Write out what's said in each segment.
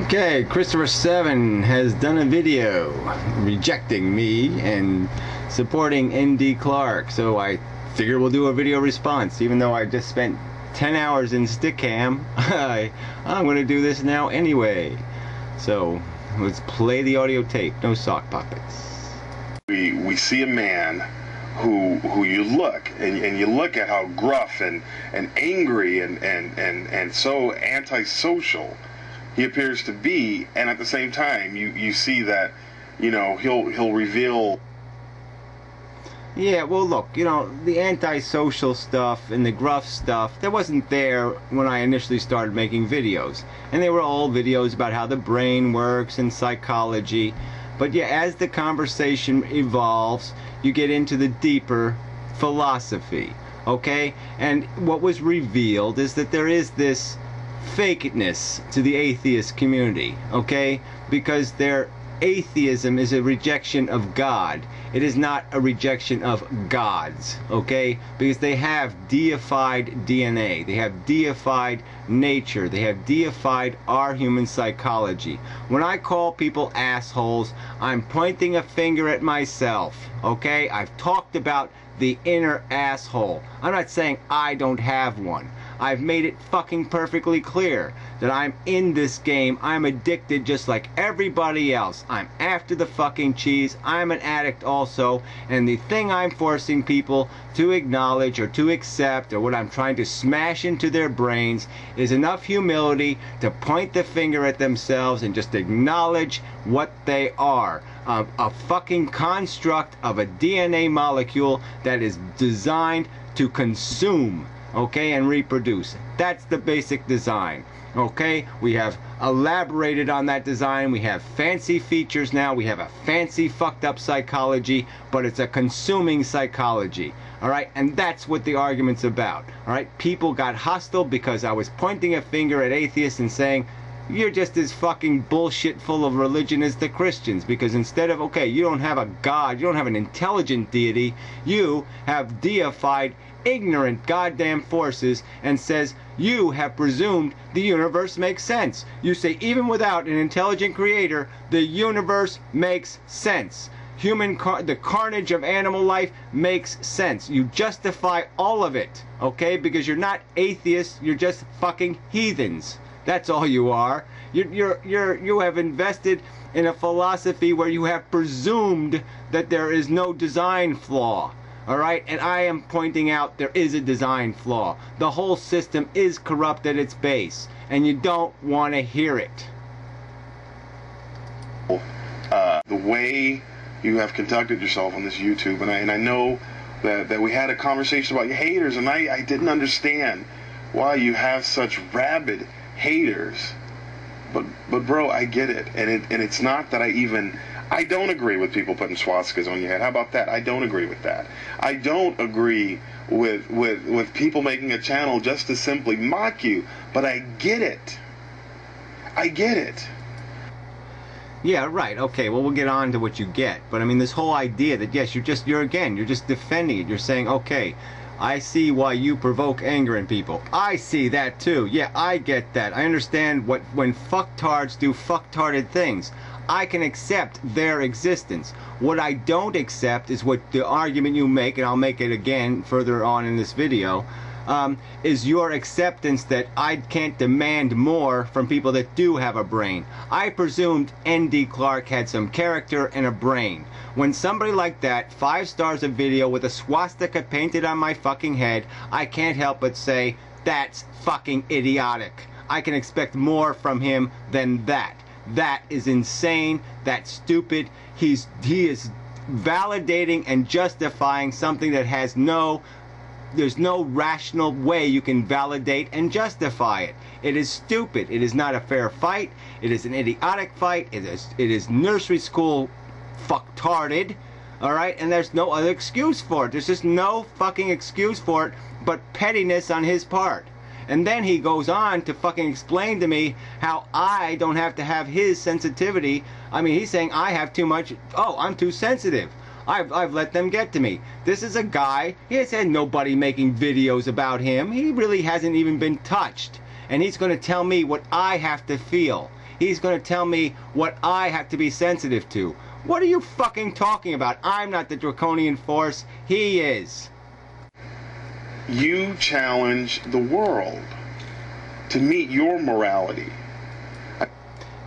Okay, Christopher7 has done a video rejecting me and supporting ND Clark, so I figure we'll do a video response. Even though I just spent 10 hours in Stickam, I'm going to do this now anyway. So let's play the audio tape. No sock puppets. We see a man who you look and you look at how gruff and angry and so antisocial he appears to be, and at the same time you see that, you know, he'll reveal. Yeah, well, look, you know, the antisocial stuff and the gruff stuff, that wasn't there when I initially started making videos. And they were all videos about how the brain works and psychology. But yeah, as the conversation evolves, you get into the deeper philosophy, okay? And what was revealed is that there is this fakeness to the atheist community, okay? Because their atheism is a rejection of God. It is not a rejection of gods, okay? Because they have deified DNA. They have deified nature. They have deified our human psychology. When I call people assholes, I'm pointing a finger at myself, okay? I've talked about the inner asshole. I'm not saying I don't have one. I've made it fucking perfectly clear that I'm in this game. I'm addicted just like everybody else. I'm after the fucking cheese. I'm an addict also. And the thing I'm forcing people to acknowledge or to accept, or what I'm trying to smash into their brains, is enough humility to point the finger at themselves and just acknowledge what they are. A fucking construct of a DNA molecule that is designed to consume, okay, and reproduce. That's the basic design, okay? We have elaborated on that design. We have fancy features now. We have a fancy fucked up psychology, but it's a consuming psychology, all right? And that's what the argument's about, all right? People got hostile because I was pointing a finger at atheists and saying, you're just as fucking bullshit full of religion as the Christians, because instead of, okay, you don't have a God, you don't have an intelligent deity, you have deified ignorant goddamn forces, and says you have presumed the universe makes sense. You say even without an intelligent creator, the universe makes sense. The carnage of animal life makes sense. You justify all of it, okay? Because you're not atheists, you're just fucking heathens. That's all you are. You have invested in a philosophy where you have presumed that there is no design flaw. All right, and I am pointing out there is a design flaw. The whole system is corrupt at its base, and you don't want to hear it. The way you have conducted yourself on this YouTube, and I know that we had a conversation about your haters, and I didn't understand why you have such rabid haters. But bro, I get it, and it's not that I don't agree with people putting swastikas on your head. How about that? I don't agree with that. I don't agree with people making a channel just to simply mock you. But I get it. I get it. Yeah, right. Okay, well, we'll get on to what you get. But I mean, this whole idea that, yes, you're just defending it. You're saying, okay, I see why you provoke anger in people. I see that too. Yeah, I get that. I understand when fucktards do fucktarded things. I can accept their existence. What I don't accept is what the argument you make, and I'll make it again further on in this video, is your acceptance that I can't demand more from people that do have a brain. I presumed ND Clark had some character and a brain. When somebody like that, 5 stars a video with a swastika painted on my fucking head, I can't help but say, that's fucking idiotic. I can expect more from him than that. That is insane. That's stupid. He is validating and justifying something that has there's no rational way you can validate and justify it. It is stupid. It is not a fair fight. It is an idiotic fight. It is nursery school fucktarded. Alright? And there's no other excuse for it. There's just no fucking excuse for it but pettiness on his part. And then he goes on to fucking explain to me how I don't have to have his sensitivity. I mean, he's saying I have too much. Oh, I'm too sensitive. I've let them get to me. This is a guy, he has had nobody making videos about him. He really hasn't even been touched. And he's going to tell me what I have to feel. He's going to tell me what I have to be sensitive to. What are you fucking talking about? I'm not the draconian force. He is. You challenge the world to meet your morality.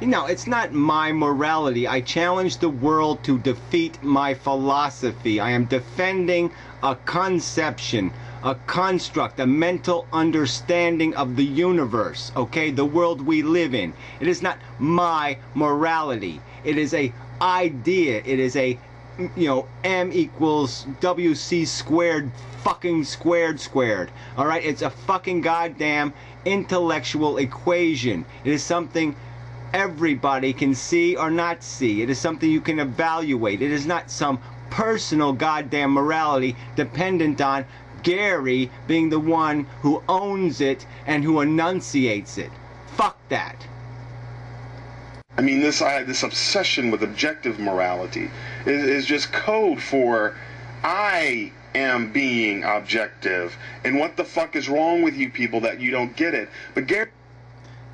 No, it's not my morality. I challenge the world to defeat my philosophy. I am defending a conception, a construct, a mental understanding of the universe, okay? The world we live in. It is not my morality. It is a idea. It is a, you know, M equals WC squared fucking squared. All right? It's a fucking goddamn intellectual equation. It is something everybody can see or not see. It is something you can evaluate. It is not some personal goddamn morality dependent on Gary being the one who owns it and who enunciates it. Fuck that. I mean, this obsession with objective morality is just code for I am being objective. And what the fuck is wrong with you people that you don't get it? But Gary...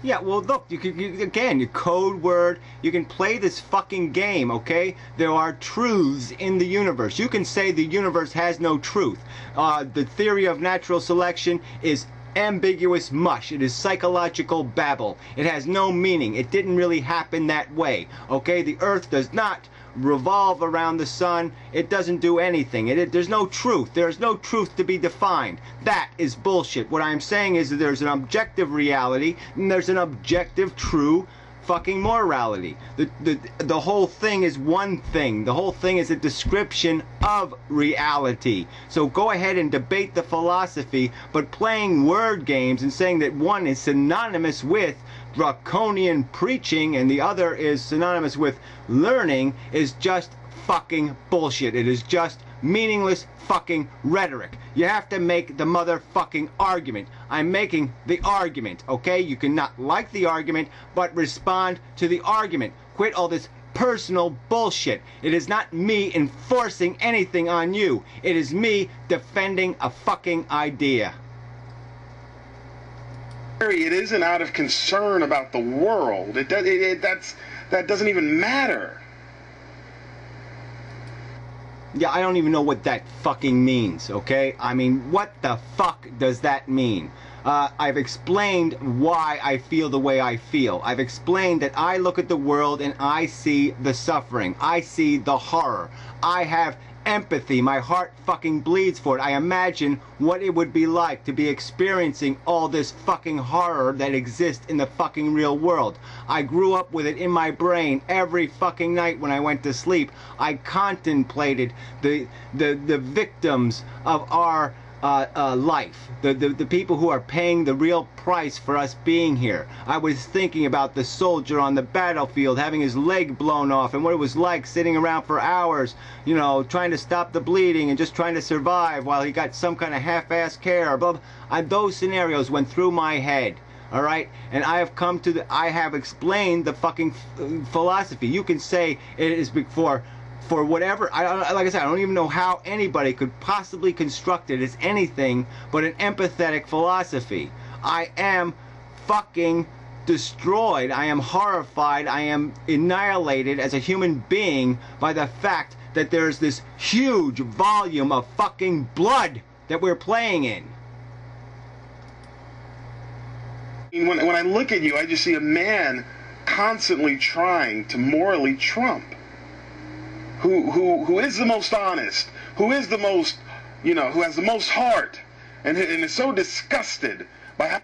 Yeah, well, look, again, your code word, you can play this fucking game, okay? There are truths in the universe. You can say the universe has no truth. The theory of natural selection is ambiguous mush. It is psychological babble. It has no meaning. It didn't really happen that way, okay? The earth does not revolve around the sun. It doesn't do anything. There's no truth. There's no truth to be defined. That is bullshit. What I'm saying is that there's an objective reality and there's an objective true fucking morality. The whole thing is one thing. The whole thing is a description of reality. So go ahead and debate the philosophy, but playing word games and saying that one is synonymous with draconian preaching and the other is synonymous with learning is just fucking bullshit. It is just meaningless fucking rhetoric. You have to make the motherfucking argument. I'm making the argument, okay? You cannot like the argument, but respond to the argument. Quit all this personal bullshit. It is not me enforcing anything on you. It is me defending a fucking idea. It isn't out of concern about the world. That doesn't even matter. Yeah, I don't even know what that fucking means, okay? I mean, what the fuck does that mean? I've explained why I feel the way I feel. I've explained that I look at the world and I see the suffering. I see the horror. I have empathy. My heart fucking bleeds for it. I imagine what it would be like to be experiencing all this fucking horror that exists in the fucking real world. I grew up with it in my brain every fucking night when I went to sleep. I contemplated the victims of our life, the people who are paying the real price for us being here. I was thinking about the soldier on the battlefield having his leg blown off and what it was like sitting around for hours, you know, trying to stop the bleeding and just trying to survive while he got some kind of half-assed care. Blah, blah. Those scenarios went through my head. All right, and I have explained the fucking philosophy. You can say it is for whatever, like I said, I don't even know how anybody could possibly construct it as anything but an empathetic philosophy. I am fucking destroyed. I am horrified. I am annihilated as a human being by the fact that there's this huge volume of fucking blood that we're playing in. When I look at you, I just see a man constantly trying to morally trump. Who is the most honest, who is the most, you know, who has the most heart, and is so disgusted by how...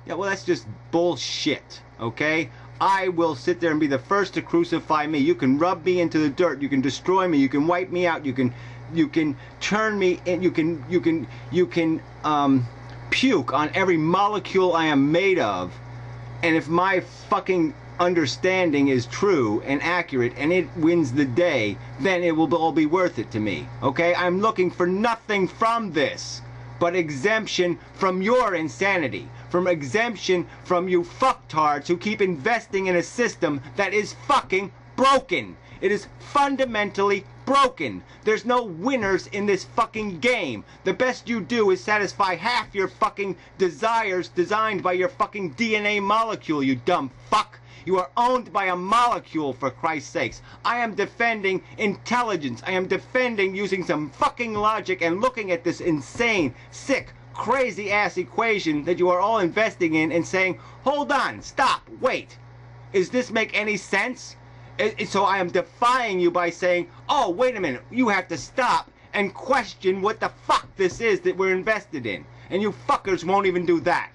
Yeah, well, that's just bullshit, okay? I will sit there and be the first to crucify me. You can rub me into the dirt, you can destroy me, you can wipe me out, you can turn me in, you can puke on every molecule I am made of, and if my fucking understanding is true and accurate and it wins the day, then it will all be worth it to me, okay? I'm looking for nothing from this but exemption from your insanity, from exemption from you fucktards who keep investing in a system that is fucking broken. It is fundamentally broken. There's no winners in this fucking game. The best you do is satisfy half your fucking desires designed by your fucking DNA molecule, you dumb fuck. You are owned by a molecule, for Christ's sakes. I am defending intelligence. I am defending using some fucking logic and looking at this insane, sick, crazy-ass equation that you are all investing in and saying, hold on, stop, wait. Does this make any sense? So I am defying you by saying, oh, wait a minute, you have to stop and question what the fuck this is that we're invested in. And you fuckers won't even do that.